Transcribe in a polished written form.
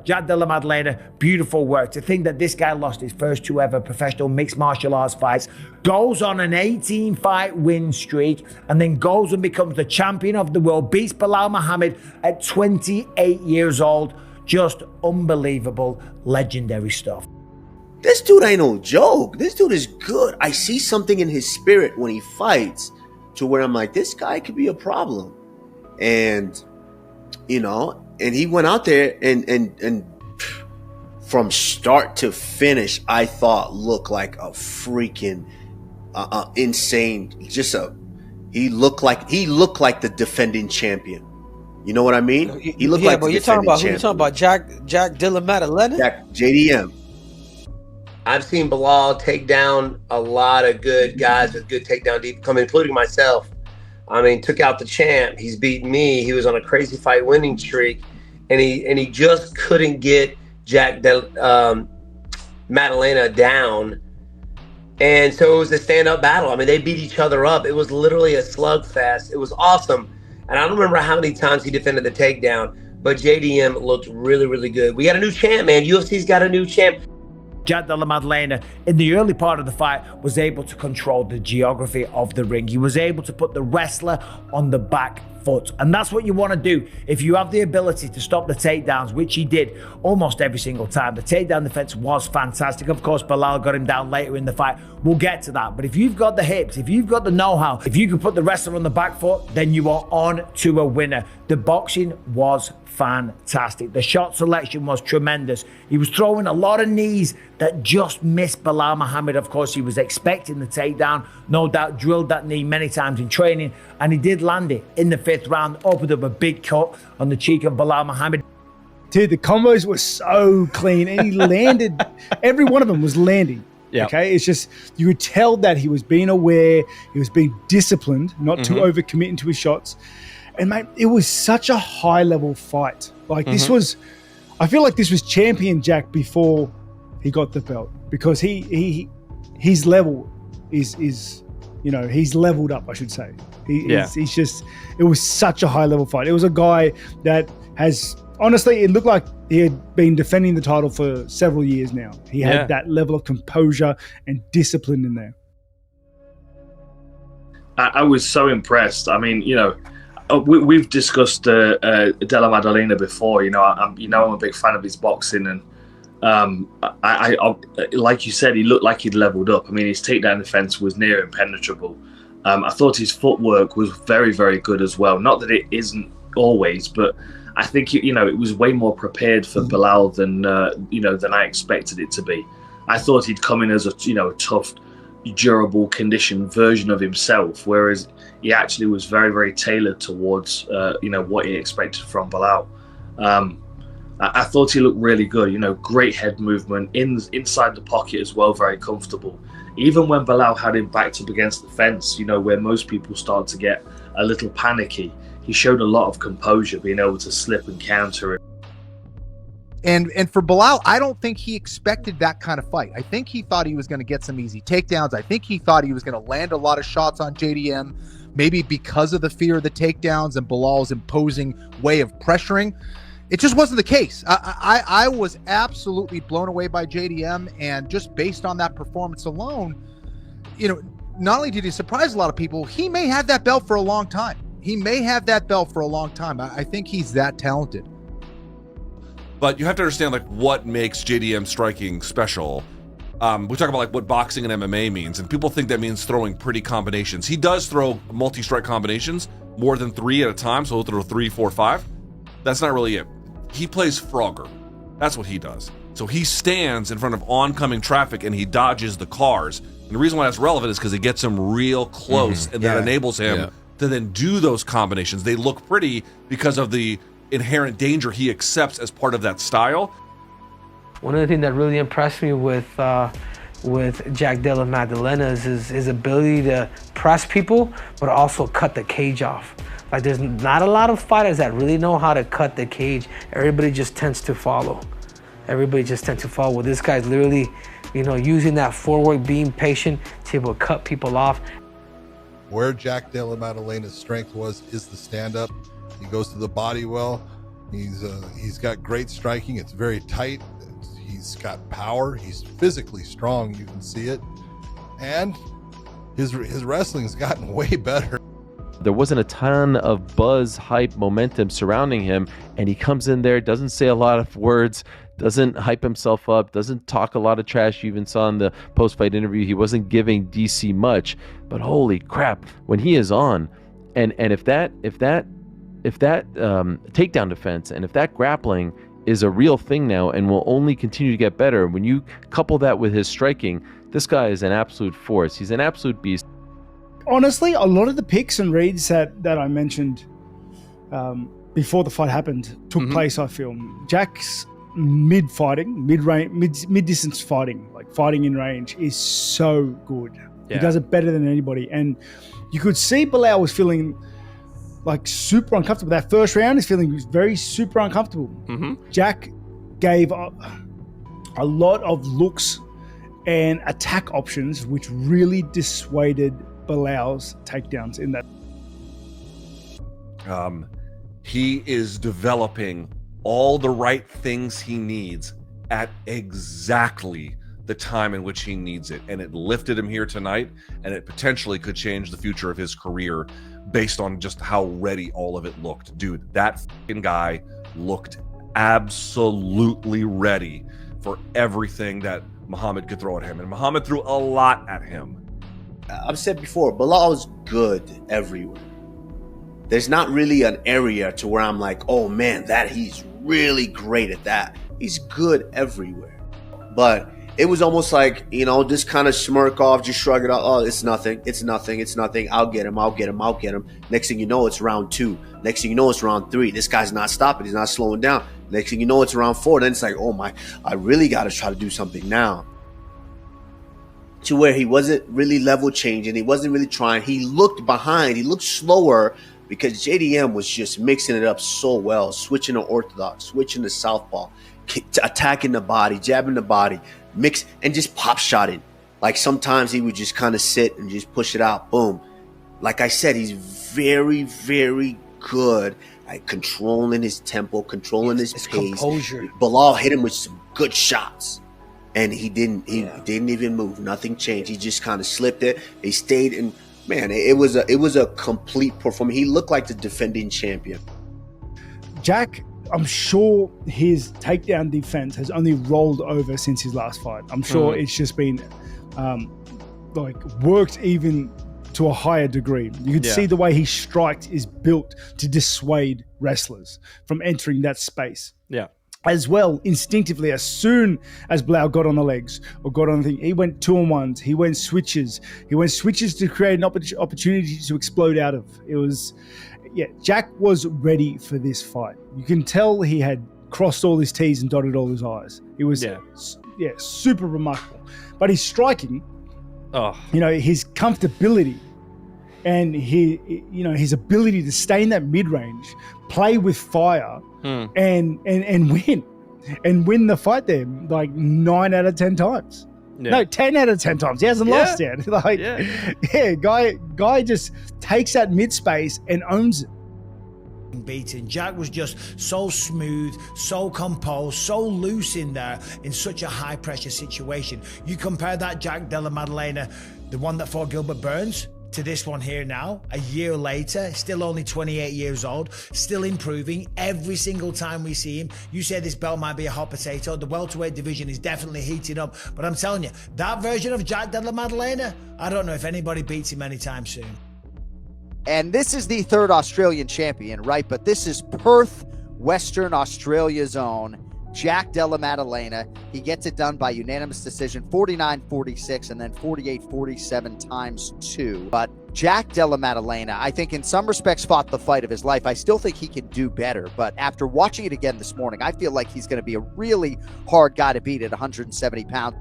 Jack Della Maddalena, beautiful work. To think that this guy lost his first 2 ever professional mixed martial arts fights, goes on an 18-fight win streak, and then goes and becomes the champion of the world, beats Belal Muhammad at 28 years old. Just unbelievable, legendary stuff. This dude ain't no joke. This dude is good. I see something in his spirit when he fights to where I'm like, this guy could be a problem. And, you know, and he went out there and from start to finish, I thought looked like a freaking insane. He looked like the defending champion. You know what I mean? He looked like the defending champion. You're talking about Jack Della Maddalena? JDM. I've seen Belal take down a lot of good guys with good takedown deep come, including myself. I mean, took out the champ. He's beaten me. He was on a crazy fight winning streak, and he just couldn't get Jack Maddalena down. And so it was a stand-up battle. I mean, they beat each other up. It was literally a slugfest. It was awesome. And I don't remember how many times he defended the takedown, but JDM looked really, really good. We got a new champ, man. UFC's got a new champ. Jack Della Maddalena, in the early part of the fight, was able to control the geography of the ring. He was able to put the wrestler on the back foot. And that's what you want to do. If you have the ability to stop the takedowns, which he did almost every single time. The takedown defense was fantastic. Of course, Belal got him down later in the fight. We'll get to that. But if you've got the hips, if you've got the know-how, if you can put the wrestler on the back foot, then you are on to a winner. The boxing was fantastic. The shot selection was tremendous. He was throwing a lot of knees that just missed Belal Muhammad. Of course, he was expecting the takedown. No doubt drilled that knee many times in training, and he did land it in the 5th round, opened up a big cut on the cheek of Belal Muhammad. Dude, the combos were so clean, and he landed, every one of them was landing. Yep. Okay, it's just, you could tell that he was being aware, he was being disciplined, not to overcommit into his shots. And mate, it was such a high level fight. Like this was, I feel like this was champion Jack before he got the belt, because his level is you know, he's leveled up, I should say. He's just, it was such a high level fight. It was a guy that has, honestly, it looked like he had been defending the title for several years now. He had that level of composure and discipline in there. I was so impressed. I mean, you know, we've discussed Della Maddalena before. You know, I'm a big fan of his boxing, and I like you said, he looked like he'd leveled up. I mean, his takedown defense was near impenetrable. I thought his footwork was very, very good as well. Not that it isn't always, but I think it was way more prepared for Belal than I expected it to be. I thought he'd come in as a tough, durable, conditioned version of himself, whereas he actually was very, very tailored towards what he expected from Belal. I thought he looked really good. Great head movement inside the pocket as well, very comfortable. Even when Belal had him backed up against the fence, where most people start to get a little panicky, he showed a lot of composure, being able to slip and counter it. And for Belal, I don't think he expected that kind of fight. I think he thought he was going to get some easy takedowns. I think he thought he was going to land a lot of shots on JDM, maybe because of the fear of the takedowns and Belal's imposing way of pressuring. It just wasn't the case. I was absolutely blown away by JDM, and just based on that performance alone, not only did he surprise a lot of people, he may have that belt for a long time. I think he's that talented. But you have to understand what makes JDM striking special. We talk about what boxing and MMA means, and people think that means throwing pretty combinations. He does throw multi-strike combinations, more than 3 at a time, so he'll throw 3, 4, 5. That's not really it. He plays Frogger. That's what he does. So he stands in front of oncoming traffic and he dodges the cars. And the reason why that's relevant is because it gets him real close, and that enables him to then do those combinations. They look pretty because of the inherent danger he accepts as part of that style. One of the things that really impressed me with Jack Della Maddalena is his ability to press people, but also cut the cage off. There's not a lot of fighters that really know how to cut the cage. Everybody just tends to follow. Well, this guy's literally, using that forward, being patient, to able to cut people off. Where Jack Della Maddalena's strength is the stand-up. He goes to the body well. He's got great striking. It's very tight. He's got power. He's physically strong. You can see it, and his wrestling's gotten way better. There wasn't a ton of buzz, hype, momentum surrounding him, and he comes in there, doesn't say a lot of words, doesn't hype himself up, doesn't talk a lot of trash. You even saw in the post-fight interview, he wasn't giving DC much, but holy crap, when he is on, and if that takedown defense and if that grappling is a real thing now and will only continue to get better, when you couple that with his striking, this guy is an absolute force. He's an absolute beast. Honestly, a lot of the picks and reads that I mentioned before the fight happened took place, I feel. Jack's mid-distance fighting, like fighting in range, is so good. Yeah. He does it better than anybody. And you could see Belal was feeling like super uncomfortable. That first round, he's feeling very super uncomfortable. Jack gave a lot of looks and attack options, which really dissuaded Belal's takedowns in that. He is developing all the right things he needs at exactly the time in which he needs it, and it lifted him here tonight, and it potentially could change the future of his career based on just how ready all of it looked. Dude, that fucking guy looked absolutely ready for everything that Muhammad could throw at him, and Muhammad threw a lot at him. I've said before, Belal is good everywhere. There's not really an area to where I'm like, oh man, that he's really great at that. He's good everywhere. But it was almost like, just kind of smirk off, just shrug it off. Oh, it's nothing. I'll get him. Next thing you know, it's round 2. Next thing you know, it's round 3. This guy's not stopping. He's not slowing down. Next thing you know, it's round 4. Then it's like, oh my, I really got to try to do something now. To where he wasn't really level changing. He wasn't really trying. He looked behind. He looked slower because JDM was just mixing it up so well, switching to orthodox, switching to southpaw, attacking the body, jabbing the body, mix, and just pop shotting. Like sometimes he would just kind of sit and just push it out. Boom. Like I said, he's very, very good at controlling his tempo, controlling his pace. Composure. Belal hit him with some good shots. And he didn't even move. Nothing changed. He just kind of slipped it. He stayed in. Man, it was a complete performance. He looked like the defending champion. Jack, I'm sure his takedown defense has only rolled over since his last fight. I'm sure it's just been worked even to a higher degree. You could see the way he striked is built to dissuade wrestlers from entering that space. Yeah. As well, instinctively, as soon as Belal got on the legs or got on the thing, he went 2-on-1s, he went switches. He went switches to create an opportunity to explode out of. It was, Jack was ready for this fight. You can tell he had crossed all his T's and dotted all his I's. It was, super remarkable. But his striking, his comfortability and his ability to stay in that mid-range, play with fire, and win the fight there like 9 out of 10 times. No, 10 out of 10 times. He hasn't lost yet. Guy just takes that mid space and owns it. Beating. Jack was just so smooth, so composed, so loose in there in such a high pressure situation. You compare that Jack Della Maddalena, the one that fought Gilbert Burns, to this one here now, a year later, still only 28 years old, still improving every single time we see him. You say this belt might be a hot potato. The welterweight division is definitely heating up, but I'm telling you, that version of Jack Della Maddalena, I don't know if anybody beats him anytime soon. And this is the 3rd Australian champion, right? But this is Perth, Western Australia's own Jack Della Maddalena. He gets it done by unanimous decision, 49-46 and then 48-47 times 2. But Jack Della Maddalena, I think in some respects fought the fight of his life. I still think he can do better, but after watching it again this morning, I feel like he's going to be a really hard guy to beat at 170 pounds.